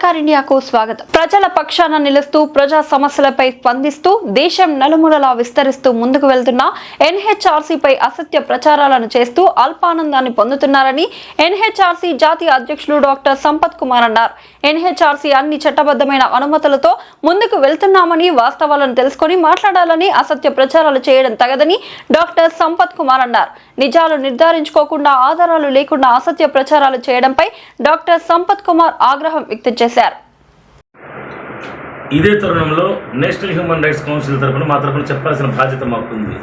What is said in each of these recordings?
సర్కార్ ఇండియాకు స్వాగతం. ప్రజల పక్షాన నిలుస్తూ ప్రజా సమస్యలపై స్పందిస్తూ దేశం నలుమూలలా విస్తరిస్తూ ముందుకు వెళ్తున్న ఎన్హెచ్ఆర్సీపై అసత్య ప్రచారాలను చేస్తూ అల్పానందాన్ని పొందుతున్నారని ఎన్హెచ్ఆర్సీ జాతీయ అధ్యక్షులు డాక్టర్ సంపత్ కుమార్ అన్నారు. ఎన్హెచ్ఆర్సీ అన్ని చట్టబద్ధమైన అనుమతులతో ముందుకు వెళ్తున్నామని, వాస్తవాలను తెలుసుకొని మాట్లాడాలని అసత్య ప్రచారాలు చేయడం తగదని డాక్టర్ సంపత్ కుమార్ అన్నారు. నిజాలు నిర్ధారించుకోకుండా, ఆధారాలు లేకుండా అసత్య ప్రచారాలు చేయడంపై డాక్టర్ సంపత్ కుమార్ ఆగ్రహం వ్యక్తం చేశారు. ఇదే తరుణంలో నేషనల్ హ్యూమన్ రైట్స్ కౌన్సిల్ తరఫున మా తరఫున చెప్పాల్సిన బాధ్యత మాకుంది.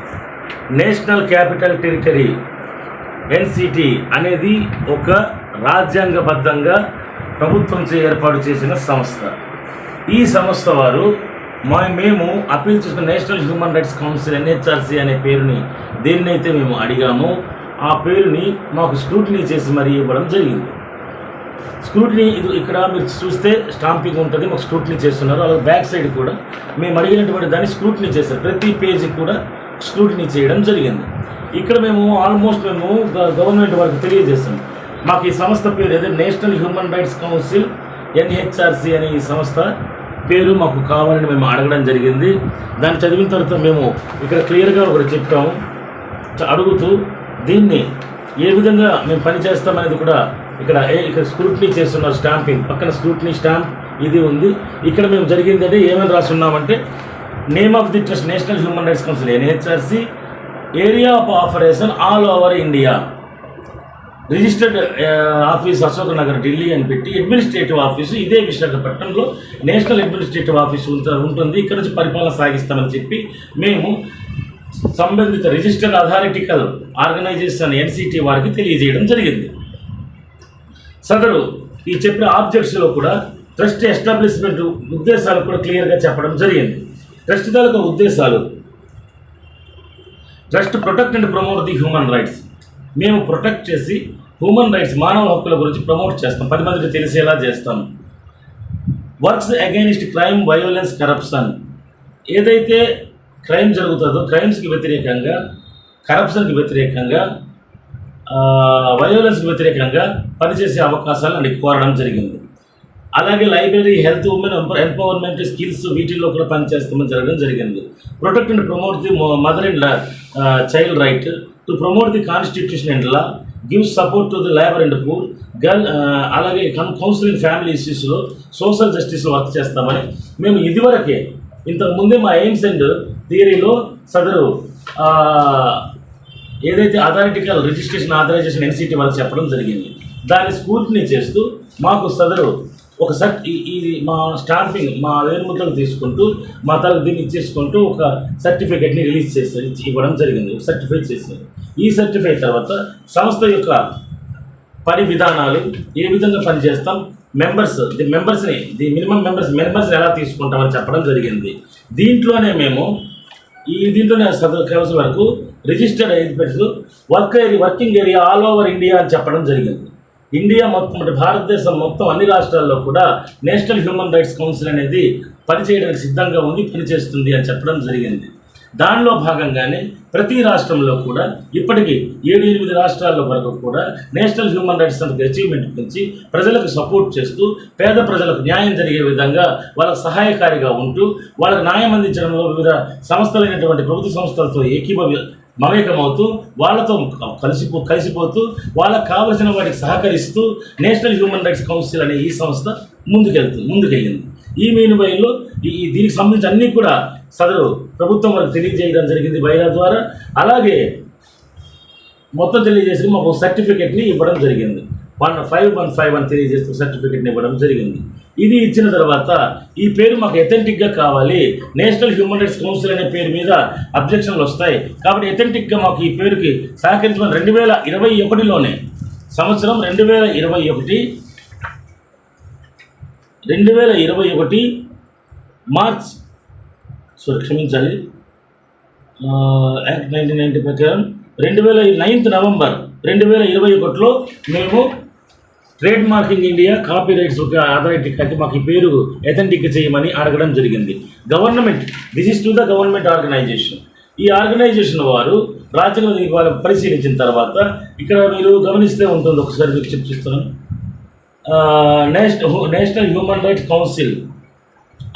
నేషనల్ క్యాపిటల్ టెరిటరీ ఎన్సిటి అనేది ఒక రాజ్యాంగబద్ధంగా ప్రభుత్వంచే ఏర్పాటు చేసిన సంస్థ. ఈ సంస్థ వారు మేము అపీల్ చేసుకున్న national Human Rights Council NHRC అనే పేరుని దేన్నైతే మేము అడిగామో ఆ పేరుని మాకు స్క్రూటినీ చేసి మరీ ఇవ్వడం జరిగింది. స్క్రూటినీ ఇక్కడ మీరు చూస్తే స్టాంపింగ్ ఉంటుంది, మాకు స్క్రూటినీ చేస్తున్నారు. అలాగే బ్యాక్ సైడ్ కూడా మేము అడిగినటువంటి దాన్ని స్క్రూటినీ చేశారు. ప్రతి పేజీ కూడా స్క్రూటినీ చేయడం జరిగింది. ఇక్కడ మేము ఆల్మోస్ట్ గవర్నమెంట్ వారికి తెలియజేస్తాం, మాకు ఈ సంస్థ పేరు ఏదైతే national Human Rights Council NHRC అనే ఈ సంస్థ పేరు మాకు కావాలని మేము అడగడం జరిగింది. దాన్ని చదివిన తర్వాత మేము ఇక్కడ క్లియర్గా ఒకటి చెప్పాము, అడుగుతూ దీన్ని ఏ విధంగా మేము పనిచేస్తామనేది కూడా ఇక్కడ స్క్రూటినీ చేస్తున్నారు. స్టాంపింగ్ పక్కన స్క్రూటినీ స్టాంప్ ఇది ఉంది. ఇక్కడ మేము జరిగింది అంటే ఏమని రాస్తున్నామంటే, name of the trust National Human Rights Council NHRC, area of operation all over India, registered office Ashok Nagar Delhi అని పెట్టి, అడ్మినిస్ట్రేటివ్ ఆఫీసు ఇదే విశాఖపట్నంలో నేషనల్ అడ్మినిస్ట్రేటివ్ ఆఫీస్ ఉంటుంది. ఇక్కడ నుంచి పరిపాలన సాగిస్తామని చెప్పి మేము సంబంధిత రిజిస్టర్డ్ అథారిటికల్ ఆర్గనైజేషన్ ఎన్సిటి వారికి తెలియజేయడం జరిగింది. సదరు ఈ చెప్పిన ఆబ్జెక్ట్స్లో కూడా ట్రస్ట్ ఎస్టాబ్లిష్మెంట్ ఉద్దేశాలు కూడా క్లియర్గా చెప్పడం జరిగింది. ట్రస్ట్ తాలూకా ఉద్దేశాలు, trust protect and promote the human rights, మేము ప్రొటెక్ట్ చేసి హ్యూమన్ రైట్స్ మానవ హక్కుల గురించి ప్రమోట్ చేస్తాం, 10 మందికి తెలిసేలా చేస్తాం. Works against crime, violence, corruption, ఏదైతే క్రైమ్ జరుగుతుందో క్రైమ్స్కి వ్యతిరేకంగా, కరప్షన్కి వ్యతిరేకంగా, వయోలెన్స్కి వ్యతిరేకంగా పనిచేసే అవకాశాలు అని కోరడం జరిగింది. అలాగే library, health, women empowerment, skills వీటిల్లో కూడా పనిచేస్తామని జరగడం జరిగింది. Protect and promote the mother and child right, to promote the constitution and law, give support to the labour and poor, అలాగే కౌన్సిలింగ్ ఫ్యామిలీ ఇష్యూస్లో, సోషల్ జస్టిస్లో వర్క్ చేస్తామని మేము ఇదివరకే ఇంతకుముందే మా ఎయిమ్స్ అండ్ థియరీలో సదరు ఏదైతే అథారిటికల్ రిజిస్ట్రేషన్ ఆథరైజేషన్ ఎన్సిటి వాళ్ళు చెప్పడం జరిగింది. దాన్ని స్ఫూర్తిని చేస్తూ మాకు సదరు ఒక ఇది మా స్టాంపింగ్ మా వేరుముద్రలు తీసుకుంటూ మా తలకు దీన్ని ఇచ్చేసుకుంటూ ఒక సర్టిఫికేట్ని రిలీజ్ చేస్తారు, ఇవ్వడం జరిగింది. సర్టిఫై చేశారు. ఈ సర్టిఫై తర్వాత సంస్థ యొక్క పని విధానాలు, ఏ విధంగా పనిచేస్తాం, ది మినిమం మెంబర్స్ని ఎలా తీసుకుంటామని చెప్పడం జరిగింది. దీంట్లోనే మేము దీంట్లోనే కౌన్సిల్ వరకు registered agency working area all over India అని చెప్పడం జరిగింది. ఇండియా మొత్తం అంటే భారతదేశం మొత్తం అన్ని రాష్ట్రాల్లో కూడా నేషనల్ హ్యూమన్ రైట్స్ కౌన్సిల్ అనేది పనిచేయడానికి సిద్ధంగా ఉంది, పనిచేస్తుంది అని చెప్పడం జరిగింది. దానిలో భాగంగానే ప్రతి రాష్ట్రంలో కూడా ఇప్పటికీ 7-8 రాష్ట్రాల వరకు కూడా నేషనల్ హ్యూమన్ రైట్స్ అచీవ్మెంట్ గురించి ప్రజలకు సపోర్ట్ చేస్తూ, పేద ప్రజలకు న్యాయం జరిగే విధంగా వాళ్ళకు సహాయకారిగా ఉంటూ, వాళ్ళకు న్యాయం అందించడంలో వివిధ సంస్థలైనటువంటి ప్రభుత్వ సంస్థలతో మమేకమవుతూ, వాళ్ళతో కలిసిపోతూ, వాళ్ళకు కావలసిన వాటికి సహకరిస్తూ నేషనల్ హ్యూమన్ రైట్స్ కౌన్సిల్ అనే ఈ సంస్థ ముందుకెళ్ళింది. ఈ మీనుబైలో దీనికి సంబంధించి అన్నీ కూడా సదరు ప్రభుత్వం వారికి తెలియజేయడం జరిగింది బైలా ద్వారా. అలాగే మొత్తం తెలియజేసి మాకు సర్టిఫికెట్ని ఇవ్వడం జరిగింది. 1515 అని తెలియజేస్తూ సర్టిఫికెట్ని ఇవ్వడం జరిగింది. ఇది ఇచ్చిన తర్వాత ఈ పేరు మాకు ఎథెంటిక్గా కావాలి, నేషనల్ హ్యూమన్ రైట్స్ కౌన్సిల్ అనే పేరు మీద అబ్జెక్షన్లు వస్తాయి కాబట్టి ఎథెంటిక్గా మాకు ఈ పేరుకి సహకరించమని 2021లోనే సంవత్సరం 2021 మార్చ్ క్షమించాలి యాక్ట్ 1990 ప్రకారం 9 నవంబర్ 2021లో మేము trade marking India copyright authority కట్టి మాకు ఈ పేరు ఎథెంటిక్ చేయమని అడగడం జరిగింది. Government, this is to the government organisation. ఈ ఆర్గనైజేషన్ వారు రాజ్యాంగం వాళ్ళు పరిశీలించిన తర్వాత ఇక్కడ మీరు గమనిస్తే ఉంటుంది, ఒకసారి మీకు చూపిస్తున్నాను. నేషనల్ హ్యూమన్ రైట్స్ కౌన్సిల్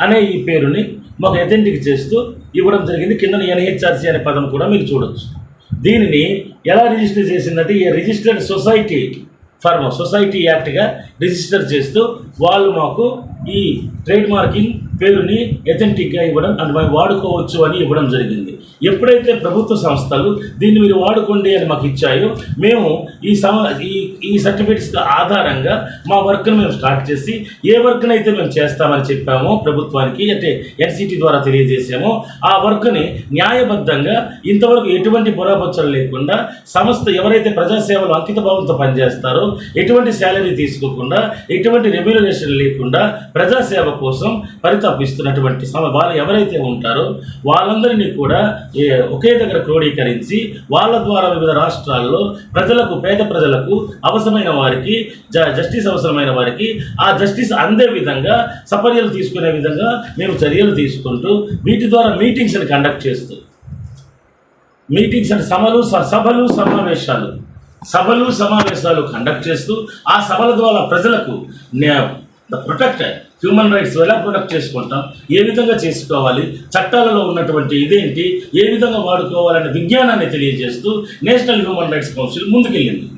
అనే ఈ పేరుని మాకు అథెంటిక్ చేస్తూ ఇవ్వడం జరిగింది. కింద ఎన్హెచ్ఆర్సీ అనే పదం కూడా మీరు చూడొచ్చు. దీనిని ఎలా రిజిస్టర్ చేసిందంటే ఈ రిజిస్టర్డ్ సొసైటీ యాక్ట్గా రిజిస్టర్ చేస్తూ వాళ్ళు మాకు ఈ ట్రేడ్ మార్కింగ్ పేరుని అథెంటిక్గా ఇవ్వడం అంటే మేము వాడుకోవచ్చు అని ఇవ్వడం జరిగింది. ఎప్పుడైతే ప్రభుత్వ సంస్థలు దీన్ని మీరు వాడుకోండి అని మాకు ఇచ్చాయో మేము ఈ సర్టిఫికేట్స్ ఆధారంగా మా వర్క్ను మేము స్టార్ట్ చేసి ఏ వర్క్ని అయితే మేము చేస్తామని చెప్పామో ప్రభుత్వానికి అంటే ఎన్సిటీ ద్వారా తెలియజేసామో ఆ వర్క్ని న్యాయబద్ధంగా ఇంతవరకు ఎటువంటి పొరపచ్చలు లేకుండా సంస్థ ఎవరైతే ప్రజాసేవలు అంకితభావంతో పనిచేస్తారో ఎటువంటి శాలరీ తీసుకోకుండా ఎటువంటి రెమ్యూనరేషన్ లేకుండా ప్రజాసేవ కోసం పరితపిస్తున్నటువంటి వాళ్ళు ఎవరైతే ఉంటారో వాళ్ళందరినీ కూడా ఒకే దగ్గర క్రోడీకరించి వాళ్ళ ద్వారా వివిధ రాష్ట్రాల్లో పేద ప్రజలకు అవసరమైన వారికి జస్టిస్ అవసరమైన వారికి ఆ జస్టిస్ అందే విధంగా సపర్యలు తీసుకునే విధంగా మేము చర్యలు తీసుకుంటూ వీటి ద్వారా మీటింగ్స్ని కండక్ట్ చేస్తూ మీటింగ్స్ అంటే సభలు సమావేశాలు కండక్ట్ చేస్తూ ఆ సభల ద్వారా ప్రజలకు ప్రొటెక్ట్ హ్యూమన్ రైట్స్ ఎలా ప్రొటెక్ట్ చేసుకుంటాం, ఏ విధంగా చేసుకోవాలి, చట్టాలలో ఉన్నటువంటి ఇదేంటి, ఏ విధంగా వాడుకోవాలనే విజ్ఞానాన్ని తెలియజేస్తూ నేషనల్ హ్యూమన్ రైట్స్ కౌన్సిల్ ముందుకెళ్ళింది.